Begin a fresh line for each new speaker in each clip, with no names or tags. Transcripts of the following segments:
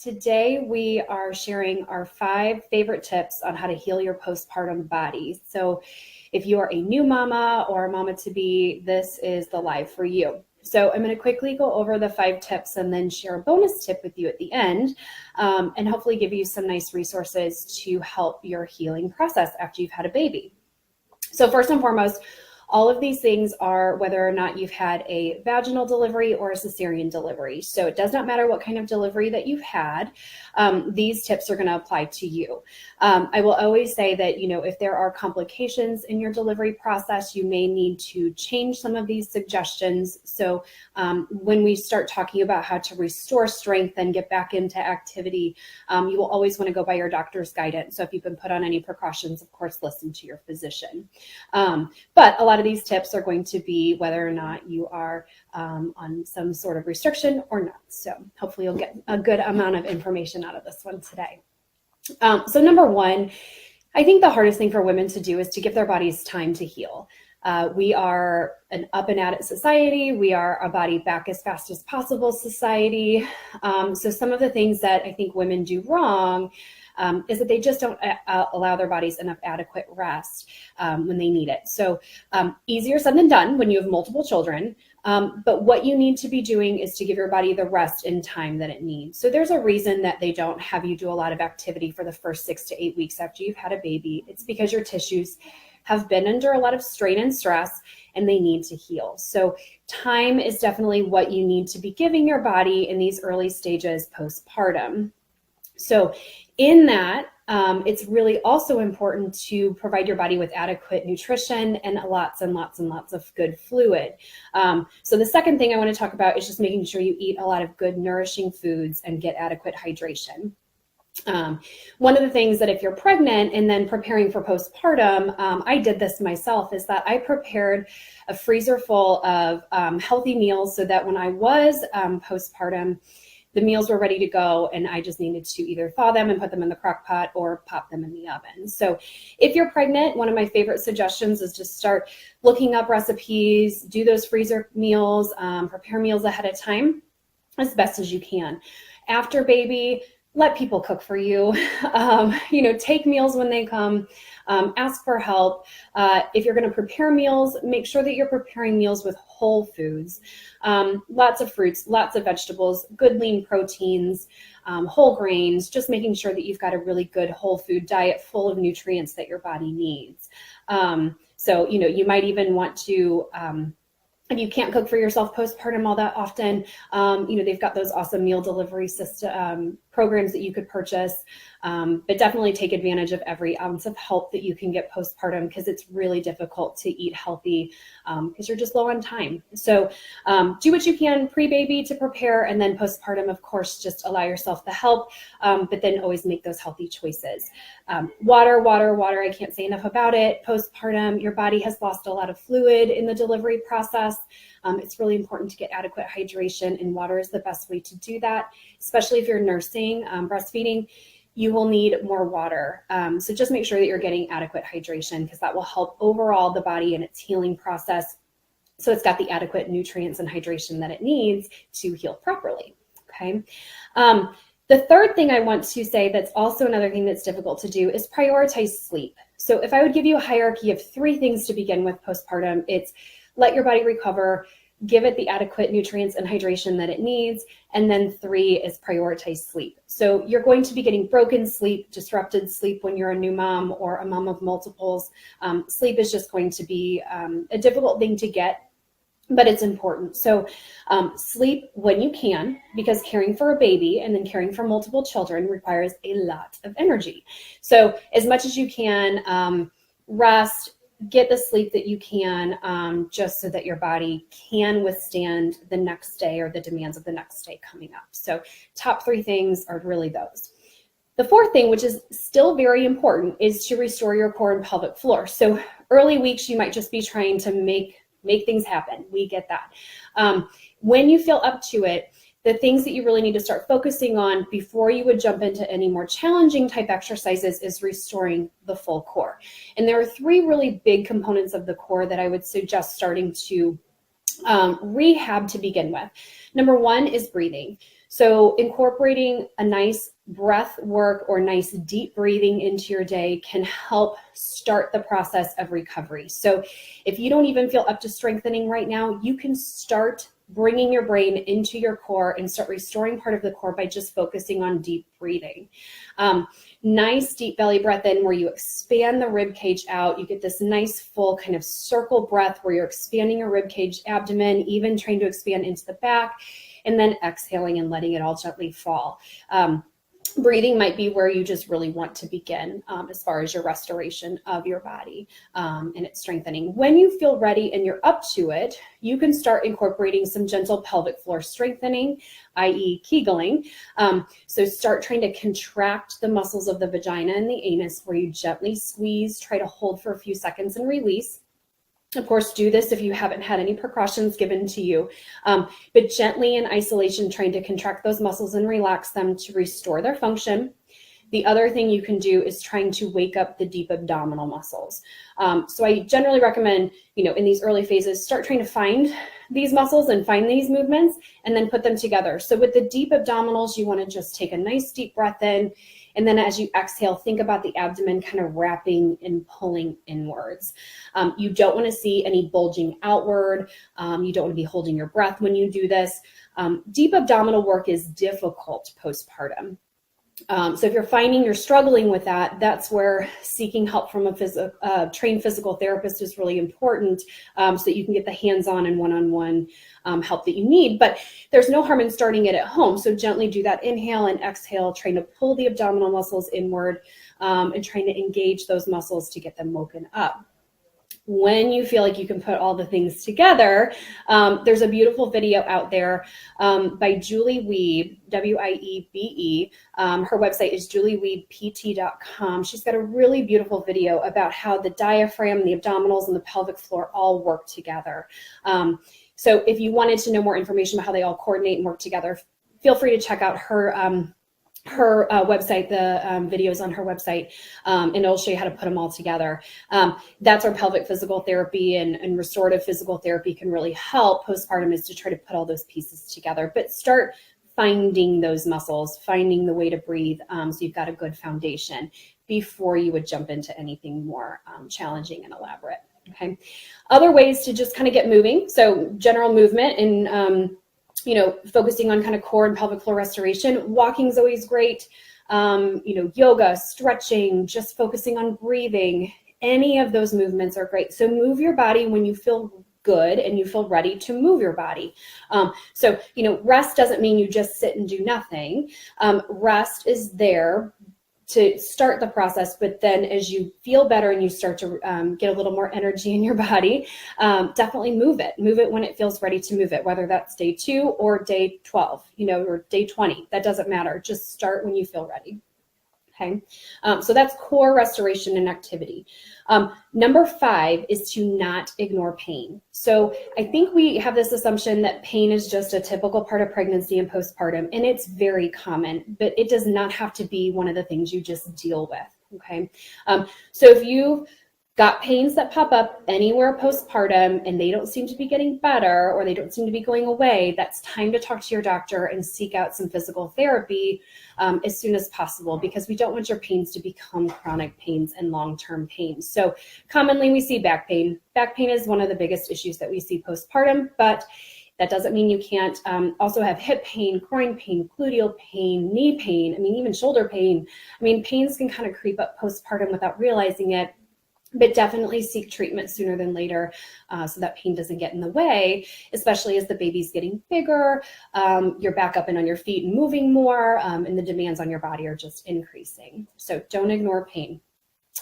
Today we are sharing our 5 favorite tips on how to heal your postpartum body. So if you are a new mama or a mama to be, this is the live for you. So I'm going to quickly go over the 5 tips and then share a bonus tip with you at the end, and hopefully give you some nice resources to help your healing process after you've had a baby. So first and foremost, all of these things are whether or not you've had a vaginal delivery or a cesarean delivery. So it does not matter what kind of delivery that you've had. These tips are going to apply to you. I will always say that, if there are complications in your delivery process, you may need to change some of these suggestions. So when we start talking about how to restore strength and get back into activity, you will always want to go by your doctor's guidance. So if you've been put on any precautions, of course, listen to your physician. But a lot of these tips are going to be whether or not you are on some sort of restriction or not. So hopefully you'll get a good amount of information out of this one today. So number one, I think the hardest thing for women to do is to give their bodies time to heal. We are an up and at it society. We are a body back as fast as possible society. So some of the things that I think women do wrong is that they just don't allow their bodies enough adequate rest when they need it. So easier said than done when you have multiple children. But what you need to be doing is to give your body the rest and time that it needs. So there's a reason that they don't have you do a lot of activity for the first 6 to 8 weeks after you've had a baby. It's because your tissues have been under a lot of strain and stress and they need to heal. So time is definitely what you need to be giving your body in these early stages postpartum. So in that, it's really also important to provide your body with adequate nutrition and lots and lots and lots of good fluid. So the second thing I want to talk about is just making sure you eat a lot of good nourishing foods and get adequate hydration. One of the things that if you're pregnant and then preparing for postpartum, I did this myself, is that I prepared a freezer full of healthy meals so that when I was postpartum, the meals were ready to go and I just needed to either thaw them and put them in the crock pot or pop them in the oven. So if you're pregnant, one of my favorite suggestions is to start looking up recipes, do those freezer meals, prepare meals ahead of time as best as you can. After baby, let people cook for you. Take meals when they come, ask for help. If you're going to prepare meals, make sure that you're preparing meals with whole foods, lots of fruits, lots of vegetables, good lean proteins, whole grains, just making sure that you've got a really good whole food diet full of nutrients that your body needs. So you might even want to, if you can't cook for yourself postpartum all that often, they've got those awesome meal delivery system programs that you could purchase. But definitely take advantage of every ounce of help that you can get postpartum, because it's really difficult to eat healthy because you're just low on time. So do what you can pre-baby to prepare, and then postpartum, of course, just allow yourself the help, but then always make those healthy choices. Water. I can't say enough about it. Postpartum, your body has lost a lot of fluid in the delivery process. It's really important to get adequate hydration, and water is the best way to do that, especially if you're nursing, breastfeeding. You will need more water. So just make sure that you're getting adequate hydration, because that will help overall the body in its healing process. So it's got the adequate nutrients and hydration that it needs to heal properly. Okay. The third thing I want to say that's also another thing that's difficult to do is prioritize sleep. So if I would give you a hierarchy of 3 things to begin with postpartum, it's let your body recover, give it the adequate nutrients and hydration that it needs, and then 3 is prioritize sleep. So you're going to be getting broken sleep, disrupted sleep when you're a new mom or a mom of multiples. Sleep is just going to be a difficult thing to get, but it's important. So sleep when you can, because caring for a baby and then caring for multiple children requires a lot of energy. So as much as you can, rest, get the sleep that you can, just so that your body can withstand the next day or the demands of the next day coming up. So top 3 things are really those. The 4th thing, which is still very important, is to restore your core and pelvic floor. So early weeks, you might just be trying to make things happen. We get that. When you feel up to it, the things that you really need to start focusing on before you would jump into any more challenging type exercises is restoring the full core. And there are 3 really big components of the core that I would suggest starting to rehab to begin with. Number 1 is breathing. So incorporating a nice breath work or nice deep breathing into your day can help start the process of recovery. So if you don't even feel up to strengthening right now, you can start bringing your brain into your core and start restoring part of the core by just focusing on deep breathing. Nice deep belly breath in where you expand the rib cage out. You get this nice full kind of circle breath where you're expanding your rib cage, abdomen, even trying to expand into the back, and then exhaling and letting it all gently fall. Breathing might be where you just really want to begin as far as your restoration of your body and its strengthening. When you feel ready and you're up to it, you can start incorporating some gentle pelvic floor strengthening, i.e. Kegling. So start trying to contract the muscles of the vagina and the anus where you gently squeeze, try to hold for a few seconds and release. Of course, do this if you haven't had any precautions given to you, but gently in isolation, trying to contract those muscles and relax them to restore their function. The other thing you can do is trying to wake up the deep abdominal muscles. So I generally recommend, in these early phases, start trying to find these muscles and find these movements and then put them together. So with the deep abdominals, you want to just take a nice deep breath in. And then as you exhale, think about the abdomen kind of wrapping and pulling inwards. You don't want to see any bulging outward. You don't want to be holding your breath when you do this. Deep abdominal work is difficult postpartum. So if you're finding you're struggling with that, that's where seeking help from a trained physical therapist is really important, so that you can get the hands-on and one-on-one help that you need. But there's no harm in starting it at home. So gently do that inhale and exhale, trying to pull the abdominal muscles inward and trying to engage those muscles to get them woken up. When you feel like you can put all the things together, there's a beautiful video out there by Julie Wiebe, W-I-E-B-E. Her website is juliewiebpt.com. She's got a really beautiful video about how the diaphragm, the abdominals, and the pelvic floor all work together. So if you wanted to know more information about how they all coordinate and work together, feel free to check out her website, the videos on her website, and it'll show you how to put them all together. That's where pelvic physical therapy and restorative physical therapy can really help postpartum, is to try to put all those pieces together. But start finding those muscles, finding the way to breathe, so you've got a good foundation before you would jump into anything more challenging and elaborate. Okay. Other ways to just kind of get moving. So general movement and focusing on kind of core and pelvic floor restoration. Walking is always great. Yoga, stretching, just focusing on breathing. Any of those movements are great. So move your body when you feel good and you feel ready to move your body. So rest doesn't mean you just sit and do nothing. Rest is there to start the process, but then as you feel better and you start to get a little more energy in your body, definitely move it when it feels ready to move it, whether that's day 2 or day 12, or day 20, that doesn't matter. Just start when you feel ready. Okay. So that's core restoration and activity. Number 5 is to not ignore pain. So I think we have this assumption that pain is just a typical part of pregnancy and postpartum, and it's very common, but it does not have to be one of the things you just deal with. Okay. So if you've got pains that pop up anywhere postpartum and they don't seem to be getting better or they don't seem to be going away, that's time to talk to your doctor and seek out some physical therapy as soon as possible, because we don't want your pains to become chronic pains and long-term pains. So commonly we see back pain. Back pain is one of the biggest issues that we see postpartum, but that doesn't mean you can't also have hip pain, groin pain, gluteal pain, knee pain, even shoulder pain. Pains can kind of creep up postpartum without realizing it. But definitely seek treatment sooner than later so that pain doesn't get in the way, especially as the baby's getting bigger, you're back up and on your feet and moving more, and the demands on your body are just increasing. So don't ignore pain.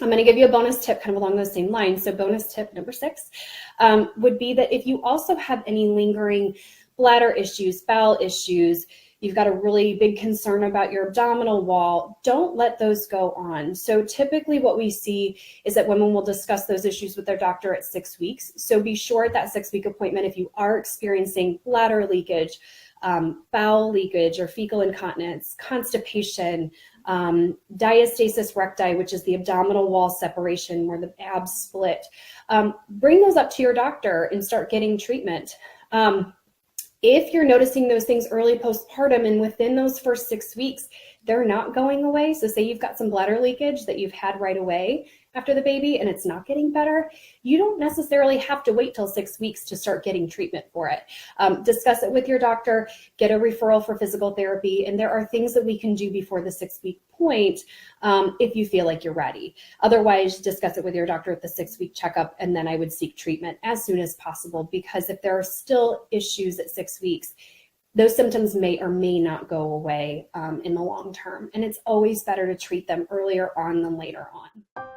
I'm going to give you a bonus tip kind of along those same lines. So bonus tip number 6 would be that if you also have any lingering bladder issues, bowel issues, you've got a really big concern about your abdominal wall, don't let those go on. So typically what we see is that women will discuss those issues with their doctor at 6 weeks. So be sure at that 6-week appointment, if you are experiencing bladder leakage, bowel leakage or fecal incontinence, constipation, diastasis recti, which is the abdominal wall separation where the abs split, bring those up to your doctor and start getting treatment. If you're noticing those things early postpartum and within those first 6 weeks, they're not going away. So say you've got some bladder leakage that you've had right away after the baby and it's not getting better, you don't necessarily have to wait till 6 weeks to start getting treatment for it. Discuss it with your doctor, get a referral for physical therapy, and there are things that we can do before the 6-week point if you feel like you're ready. Otherwise, discuss it with your doctor at the 6-week checkup, and then I would seek treatment as soon as possible, because if there are still issues at 6 weeks, those symptoms may or may not go away in the long term. And it's always better to treat them earlier on than later on.